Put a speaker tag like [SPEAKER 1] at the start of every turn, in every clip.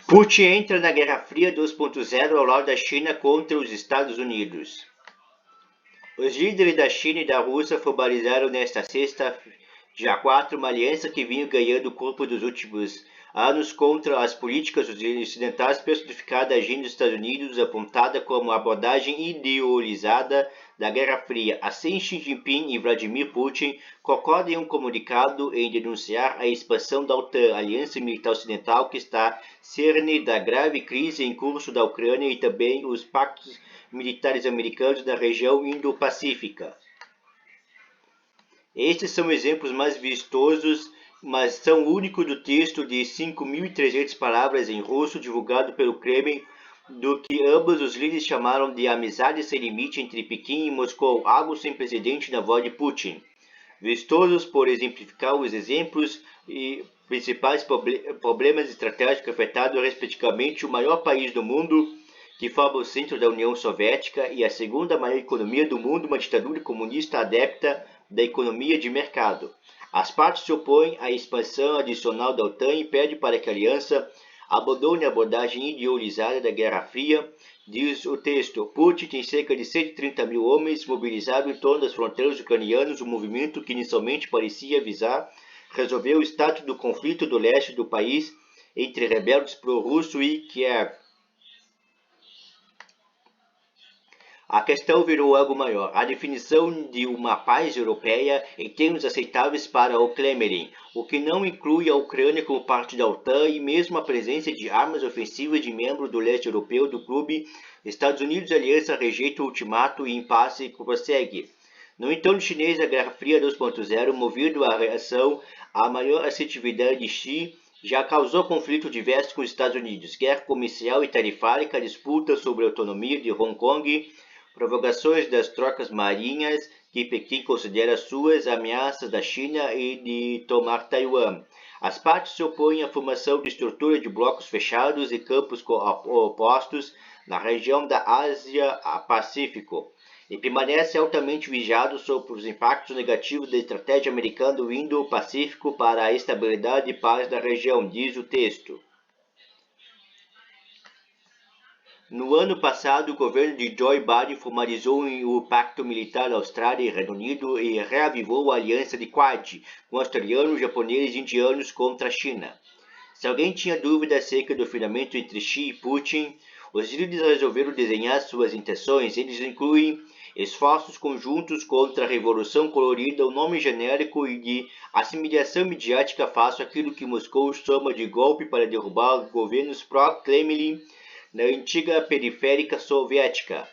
[SPEAKER 1] Putin entra na Guerra Fria 2.0 ao lado da China contra os Estados Unidos. Os líderes da China e da Rússia formalizaram nesta sexta, dia 4, uma aliança que vinha ganhando corpo dos últimos anos contra as políticas ocidentais personificada agenda dos Estados Unidos, apontada como abordagem ideolizada da Guerra Fria. Assim, Xi Jinping e Vladimir Putin concordam em um comunicado em denunciar a expansão da OTAN, aliança militar ocidental que está cerne da grave crise em curso da Ucrânia, e também os pactos militares americanos da região Indo-Pacífica. Estes são exemplos mais vistosos, mas são únicos do texto de 5.300 palavras em russo divulgado pelo Kremlin, do que ambos os líderes chamaram de amizade sem limite entre Pequim e Moscou, algo sem precedente na voz de Putin. Vistosos por exemplificar os exemplos e principais problemas estratégicos afetando respectivamente o maior país do mundo, que forma o centro da União Soviética, e a segunda maior economia do mundo, uma ditadura comunista adepta da economia de mercado. As partes se opõem à expansão adicional da OTAN e pedem para que a aliança abandone a abordagem ideolizada da Guerra Fria. Diz o texto: Putin tem cerca de 130 mil homens mobilizados em torno das fronteiras ucranianas, um movimento que inicialmente parecia visar resolver o status do conflito do leste do país entre rebeldes pró-russo e Kiev. A questão virou algo maior: a definição de uma paz europeia em termos aceitáveis para o Kremlin, o que não inclui a Ucrânia como parte da OTAN e mesmo a presença de armas ofensivas de membros do leste europeu do clube. Estados Unidos e a aliança rejeitam o ultimato e impasse prossegue. No entorno chinês, a Guerra Fria 2.0, movido à reação à maior assertividade de Xi, já causou conflito diversos com os Estados Unidos: guerra comercial e tarifária, disputa sobre a autonomia de Hong Kong, provocações das trocas marinhas que Pequim considera suas, ameaças da China e de tomar Taiwan. As partes se opõem à formação de estrutura de blocos fechados e campos opostos na região da Ásia-Pacífico, e permanece altamente vigiado sobre os impactos negativos da estratégia americana do Indo-Pacífico para a estabilidade e paz da região, diz o texto. No ano passado, o governo de Joe Biden formalizou o Pacto Militar da Austrália e Reino Unido e reavivou a aliança de Quad com australianos, japoneses e indianos contra a China. Se alguém tinha dúvida acerca do afinamento entre Xi e Putin, os líderes resolveram desenhar suas intenções. Eles incluem esforços conjuntos contra a Revolução Colorida, o nome genérico e de assimilação midiática face àquilo que Moscou chama de golpe para derrubar governos pró-Kremlin na antiga periférica soviética.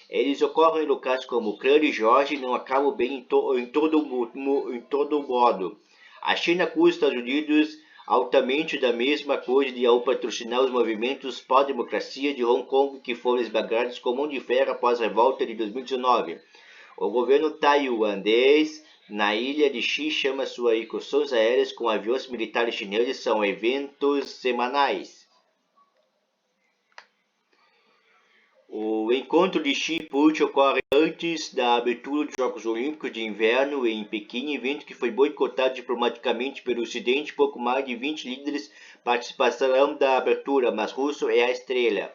[SPEAKER 1] Eles ocorrem em locais como Ucrânia e Geórgia e não acabam bem em todo modo. A China acusa os Estados Unidos altamente da mesma coisa ao patrocinar os movimentos pró-democracia de Hong Kong, que foram esmagados com mão de ferro após a revolta de 2019. O governo taiwanês na ilha de Xi chama suas incursões aéreas com aviões militares chineses são eventos semanais. O encontro de Xi e Putin ocorre antes da abertura dos Jogos Olímpicos de Inverno em Pequim, evento que foi boicotado diplomaticamente pelo Ocidente. Pouco mais de 20 líderes participarão da abertura, mas Rússia é a estrela.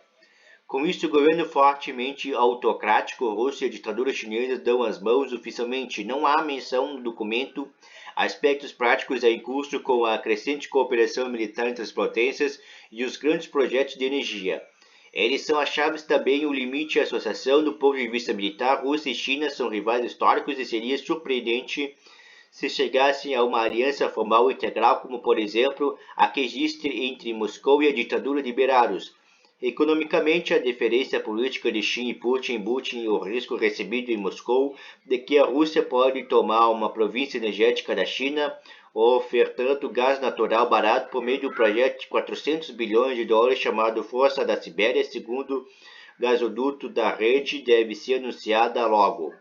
[SPEAKER 1] Com isso, o governo fortemente autocrático, Rússia e a ditadura chinesa dão as mãos oficialmente. Não há menção no documento a aspectos práticos em curso, com a crescente cooperação militar entre as potências e os grandes projetos de energia. Eles são as chaves também o limite à associação. Do ponto de vista militar, Rússia e China são rivais históricos e seria surpreendente se chegassem a uma aliança formal integral, como por exemplo a que existe entre Moscou e a ditadura de Belarus. Economicamente, a diferença política de Xi e Putin embute o risco recebido em Moscou de que a Rússia pode tomar uma província energética da China, ofertando gás natural barato por meio do projeto de 400 bilhões de dólares chamado Força da Sibéria. Segundo gasoduto da rede, deve ser anunciada logo.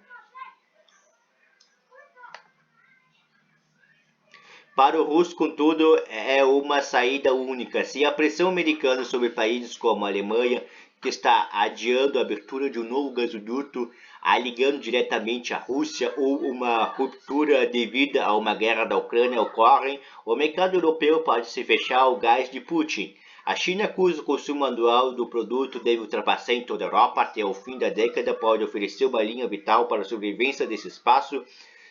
[SPEAKER 1] Para o russo, contudo, é uma saída única. Se a pressão americana sobre países como a Alemanha, que está adiando a abertura de um novo gasoduto, ligando diretamente à Rússia, ou uma ruptura devido a uma guerra da Ucrânia ocorrem, o mercado europeu pode se fechar ao gás de Putin. A China, cujo consumo anual do produto deve ultrapassar em toda a Europa até o fim da década, pode oferecer uma linha vital para a sobrevivência desse espaço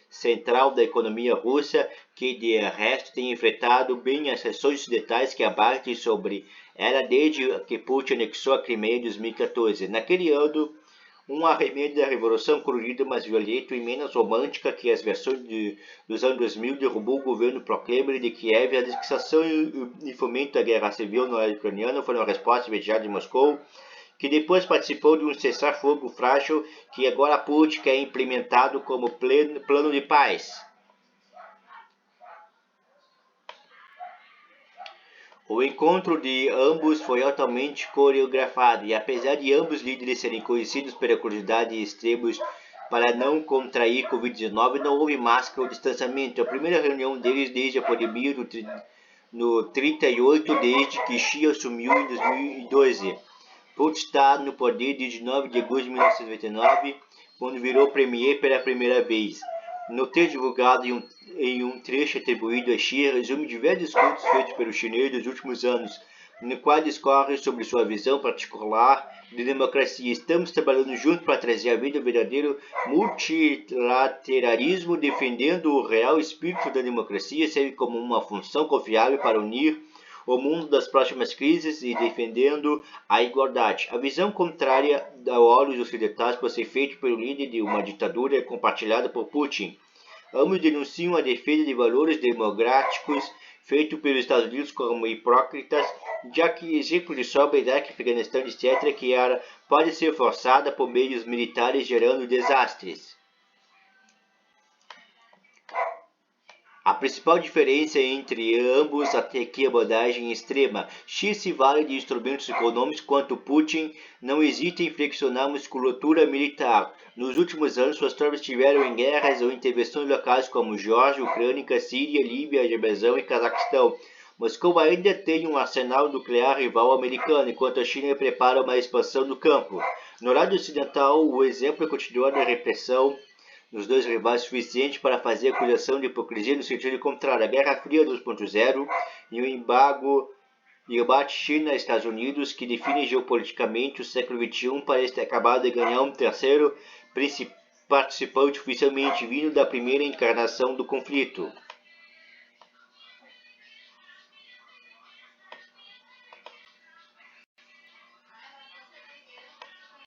[SPEAKER 1] central da economia russa, que de resto tem enfrentado bem as reações ocidentais que abatem sobre ela desde que Putin anexou a Crimeia em 2014. Naquele ano, um arremedo da revolução colorida, mais violento e menos romântica que as versões dos anos 2000, derrubou o governo pro-Kremlin de Kiev. A discriminação e fomento da guerra civil no leste ucraniano foram a resposta imediata de Moscou, que depois participou de um cessar-fogo frágil que agora Putin quer implementado como plano de paz. O encontro de ambos foi altamente coreografado e, apesar de ambos líderes serem conhecidos pela curiosidade e extremos para não contrair Covid-19, não houve máscara ou distanciamento. A primeira reunião deles desde a pandemia no 38, desde que Xi assumiu em 2012. Putin está no poder desde 9 de agosto de 1999, quando virou premier pela primeira vez. No texto divulgado em um trecho atribuído a Xi, resume diversos discursos feitos pelo chinês nos últimos anos, no qual discorre sobre sua visão particular de democracia. Estamos trabalhando juntos para trazer à vida o verdadeiro multilateralismo, defendendo o real espírito da democracia, serve como uma função confiável para unir o mundo das próximas crises e defendendo a igualdade. A visão contrária a olhos ocidentais pode ser feita pelo líder de uma ditadura compartilhada por Putin. Ambos denunciam a defesa de valores democráticos feito pelos Estados Unidos como hipócritas, já que exemplo de sobra Iraque, Afeganistão, etc., que ela pode ser forçada por meios militares gerando desastres. A principal diferença entre ambos até aqui é a abordagem extrema. Xi se vale de instrumentos econômicos, enquanto Putin não hesita em flexionar musculatura militar. Nos últimos anos, suas tropas estiveram em guerras ou intervenções locais como Geórgia, Ucrânia, Síria, Líbia, Azerbaijão e Cazaquistão. Moscou ainda tem um arsenal nuclear rival americano, enquanto a China prepara uma expansão no campo. No lado ocidental, o exemplo é continuar a repressão nos dois rivais suficiente para fazer acusação de hipocrisia no sentido contrário. A Guerra Fria 2.0 e o embargo e o embate China-Estados Unidos, que define geopoliticamente o século XXI, parece ter acabado de ganhar um terceiro participante oficialmente vindo da primeira encarnação do conflito.